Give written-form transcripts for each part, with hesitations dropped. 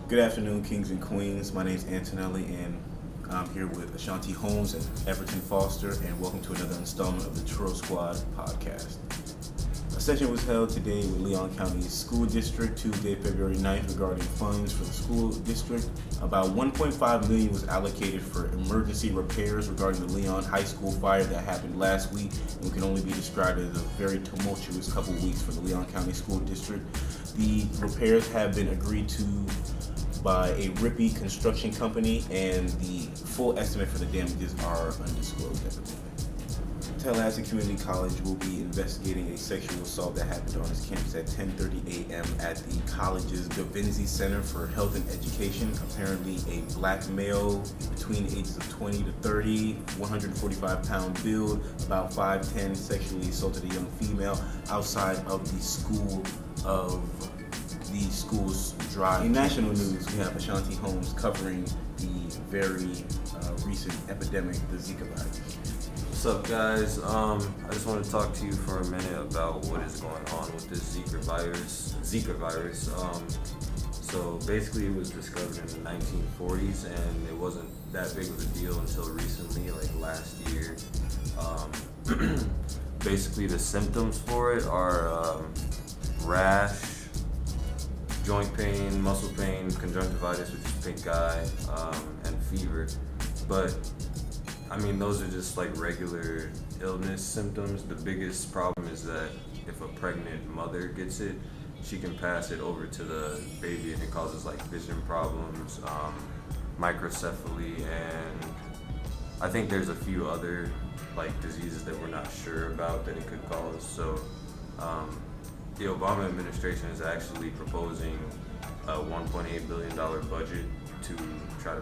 Good afternoon, kings and queens. My name is Antonelli, and I'm here with Ashanti Holmes and Everton Foster, and welcome to another installment of the TallySquaDD Podcast. A session was held today with Leon County School District, Tuesday, February 9th, regarding funds for the school district. About $1.5 million was allocated for emergency repairs regarding the Leon High School fire that happened last week and can only be described as a very tumultuous couple of weeks for the Leon County School District. The repairs have been agreed to by a Rippey construction company, and the full estimate for the damages are undisclosed at the moment. Tallahassee Community College will be investigating a sexual assault that happened on its campus at 10:30 a.m. at the college's Gavinzi Center for Health and Education. Apparently, a black male between the ages of 20 to 30, 145-pound build, about 5'10", sexually assaulted a young female outside of the school's drive. In national news, we have Ashanti Holmes covering the very recent epidemic, the Zeka Virus. What's up, guys? I just want to talk to you for a minute about what is going on with this Zeka virus. So basically, it was discovered in the 1940s, and it wasn't that big of a deal until recently, like last year. Basically, the symptoms for it are rash, joint pain, muscle pain, conjunctivitis, which is pink eye, and fever. But I mean, those are just like regular illness symptoms. The biggest problem is that if a pregnant mother gets it, she can pass it over to the baby, and it causes like vision problems, microcephaly, and I think there's a few other like diseases that we're not sure about that it could cause. So the Obama administration is actually proposing a $1.8 billion budget to try to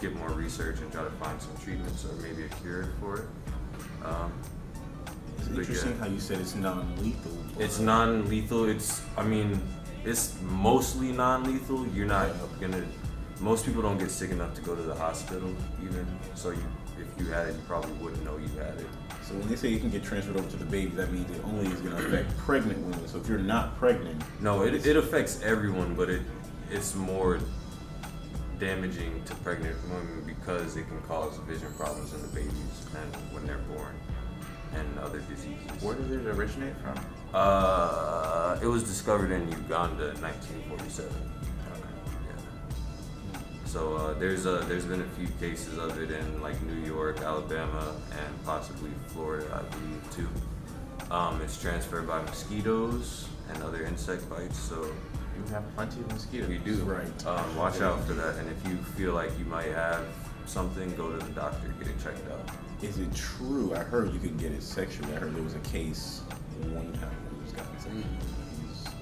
get more research and try to find some treatments or maybe a cure for it. It's interesting how you said it's non-lethal. It's non-lethal. It's mostly non-lethal. You're not most people don't get sick enough to go to the hospital even. So if you had it, you probably wouldn't know you had it. So when they say you can get transferred over to the baby, that means it only is going to affect pregnant women. So if you're not pregnant... No, it affects everyone, but it's more damaging to pregnant women because it can cause vision problems in the babies and when they're born and other diseases. Where did it originate from? It was discovered in Uganda in 1947. So there's been a few cases of it in like New York, Alabama, and possibly Florida, I believe too. It's transferred by mosquitoes and other insect bites. So you have plenty of mosquitoes. We do. Right. Watch out for that. And if you feel like you might have something, go to the doctor, get it checked out. Is it true? I heard you could get it sexually. I heard there was a case one time where it was gotten sexually.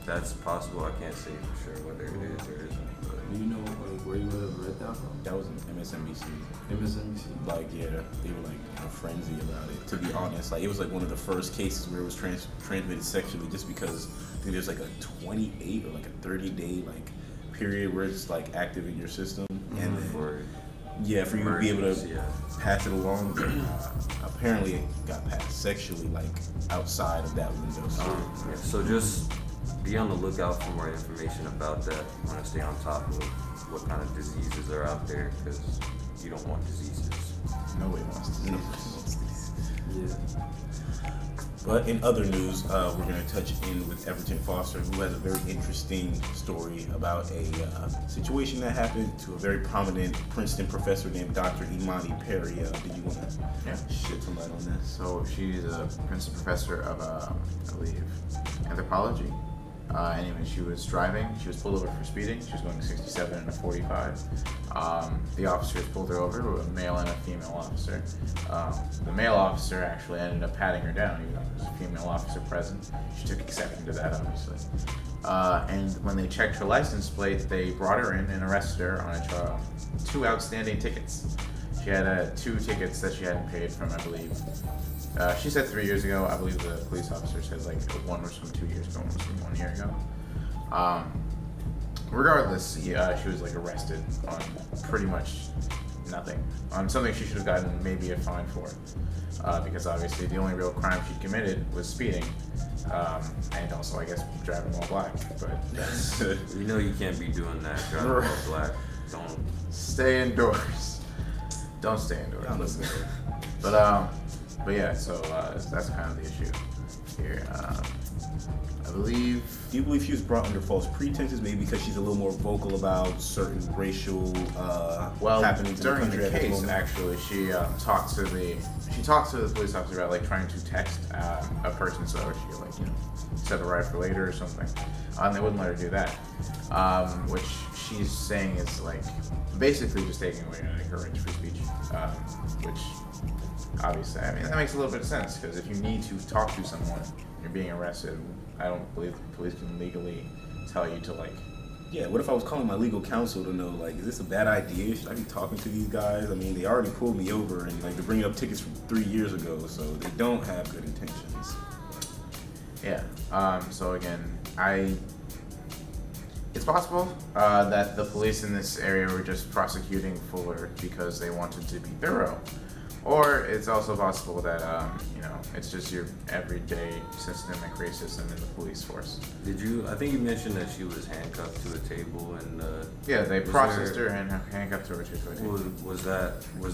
That's possible. I can't say for sure whether it is or isn't. Do you know where you would have read that from? That was in MSNBC. MSNBC? Like, yeah, they were like in a frenzy about it. To be honest, like it was like one of the first cases where it was transmitted sexually, just because I think there's like a 28 or like a 30-day like period where it's like active in your system, and then for you to be able to pass it along. Apparently, it got passed sexually, like outside of that window. So just be on the lookout for more information about that. You want to stay on top of what kind of diseases are out there, because you don't want diseases. Nobody wants diseases. Yeah. But in other news, we're going to touch in with Everton Foster, who has a very interesting story about a situation that happened to a very prominent Princeton professor named Dr. Imani Perry. Did you want to shed some light on that? So she's a Princeton Professor of, I believe, anthropology. Anyway, she was driving. She was pulled over for speeding. She was going 67 in a 45. The officers pulled her over, a male and a female officer. The male officer actually ended up patting her down, even though there was a female officer present. She took exception to that, obviously. And when they checked her license plate, they brought her in and arrested her on 2 outstanding tickets. She had 2 tickets that she hadn't paid from, I believe. She said 3 years ago. I believe the police officer said like one was from 2 years ago, one was from 1 year ago. Regardless, she was like arrested on pretty much nothing on something she should have gotten maybe a fine for, because obviously the only real crime she committed was speeding, and also I guess driving while black. But You know you can't be doing that. Driving while black. Don't. stay indoors. Don't stay indoors. Don't listen. But yeah, so that's kind of the issue here. I believe. Do you believe she was brought under false pretenses, maybe because she's a little more vocal about certain racial happenings during in the country the at the case, moment? actually, she talked to the police officer about like trying to text a person so she like set a ride for later or something, and they wouldn't let her do that, which she's saying is like basically just taking away like, her right to free speech, which obviously I mean that makes a little bit of sense because if you need to talk to someone, you're being arrested. I don't believe the police can legally tell you to like. Yeah, what if I was calling my legal counsel to know, like, is this a bad idea? Should I be talking to these guys? I mean, they already pulled me over and, like, they're bringing up tickets from 3 years ago, so they don't have good intentions. Yeah. So again, it's possible that the police in this area were just prosecuting Fuller because they wanted to be thorough, or it's also possible that it's just your everyday systemic racism in the police force. I think you mentioned that she was handcuffed to a table and. Yeah, they processed her and handcuffed her to a table. Was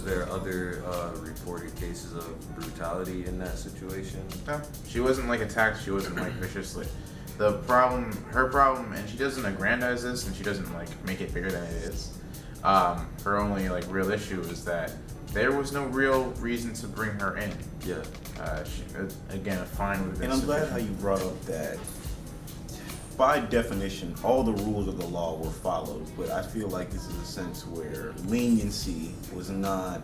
there other reported cases of brutality in that situation? No, she wasn't like attacked. She wasn't like viciously. Her problem, and she doesn't aggrandize this, and she doesn't like make it bigger than it is. Her only like real issue is that there was no real reason to bring her in. Yeah. Again, a fine would have been And I'm glad sufficient. how you brought up that, by definition, all the rules of the law were followed, but I feel like this is a sense where leniency was not,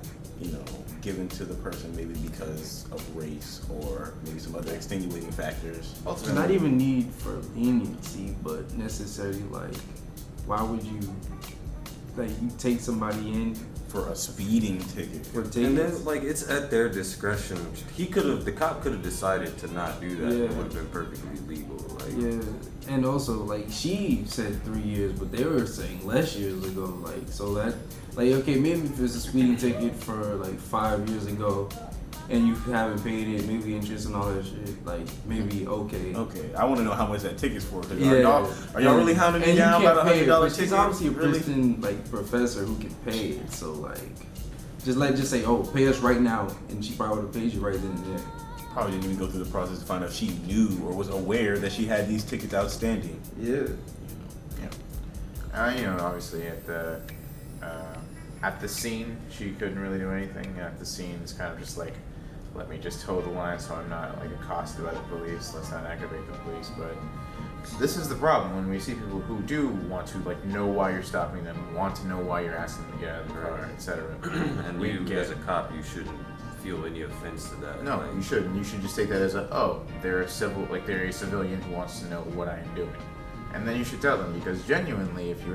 given to the person maybe because of race or maybe some other extenuating factors. Ultimately, Not even need for leniency, but necessarily like, why would you take somebody in For a speeding ticket. for And tickets? then, it's at their discretion. The cop could have decided to not do that. Yeah. It would have been perfectly legal. Yeah, and also she said 3 years, but they were saying less years ago. So that okay, maybe if it's a speeding ticket for 5 years ago, and you haven't paid it, maybe interest and all that shit, maybe okay. Okay, I want to know how much that ticket's for. 'Cause Yeah. Are y'all really hounding me down about $100 ticket? She's obviously a Really? Princeton professor who can pay it. So just say, oh, pay us right now, and she probably would have paid you right then and there. Probably didn't even go through the process to find out if she knew or was aware that she had these tickets outstanding. Yeah. Obviously at the scene, she couldn't really do anything. At the scene, it's kind of just like, let me just toe the line so I'm not accosted by the police. Let's not aggravate the police. But this is the problem when we see people who do want to know why you're stopping them, want to know why you're asking them to get out of the car, etc. And as a cop, you shouldn't feel any offense to that. No, you shouldn't. You should just take that as they're a civilian who wants to know what I am doing, and then you should tell them, because genuinely, if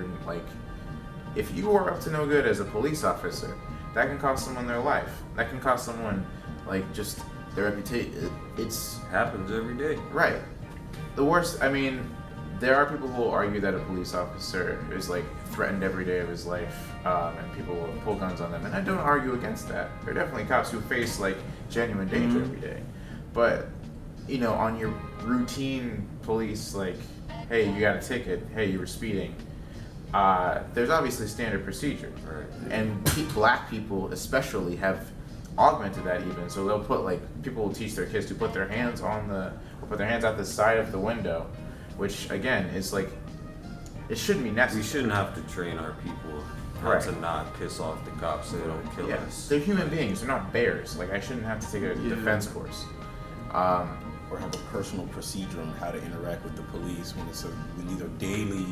you are up to no good as a police officer, that can cost someone their life. That can cost someone just their reputation. It's happens every day. right. The worst. I mean, there are people who will argue that a police officer is threatened every day of his life, and people will pull guns on them, and I don't argue against that. There are definitely cops who face genuine danger every day, but on your routine police, hey, you got a ticket, hey, you were speeding. There's obviously standard procedure, Right. and black people especially have augmented that even. So they'll put people will teach their kids to put their hands out the side of the window, which again is it shouldn't be necessary. We shouldn't have to train our people how Right. to not piss off the cops so they don't kill Yeah, us. they're human beings. They're not bears. I shouldn't have to take a defense course. Or have a personal procedure on how to interact with the police when these are daily.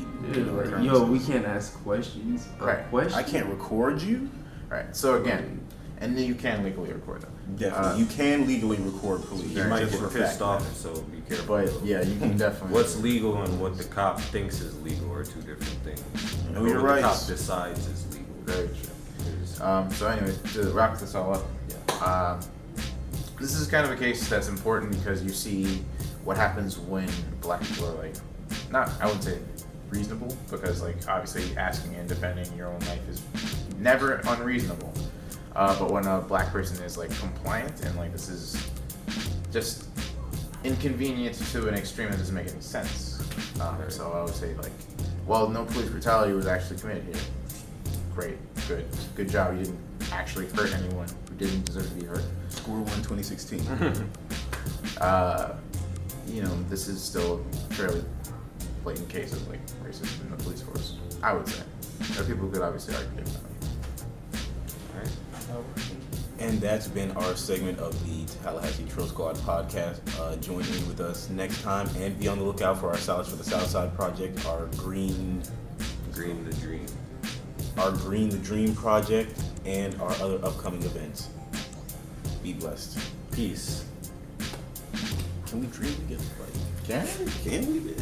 We can't ask questions. Right. Questions? I can't record you. Right. So again, and then you can legally record them. Definitely, you can legally record police. You might just get for a pissed fact. off, so be careful. But yeah, you can definitely. What's legal and what the cop thinks is legal are two different things. Know What your the rights. cop decides is legal. Very true. So anyway, to wrap this all up, this is kind of a case that's important because you see what happens when black people are I wouldn't say reasonable, because obviously asking and defending your own life is never unreasonable. But when a black person is like compliant and like this is just inconvenient to an extreme that doesn't make any sense. So I would say like, well, no police brutality was actually committed here. Great, good job. You didn't actually hurt anyone who didn't deserve to be hurt. Score 1, 2016. This is still a fairly blatant case of like racism in the police force. I would say. There are people who could obviously argue differently. And that's been our segment of the Tallahassee Trill Squad podcast. Join in with us next time and be on the lookout for our Salads for the Southside project, our Green the Dream project, and our other upcoming events. Be blessed. Peace. Can we dream together? Can we? Can we?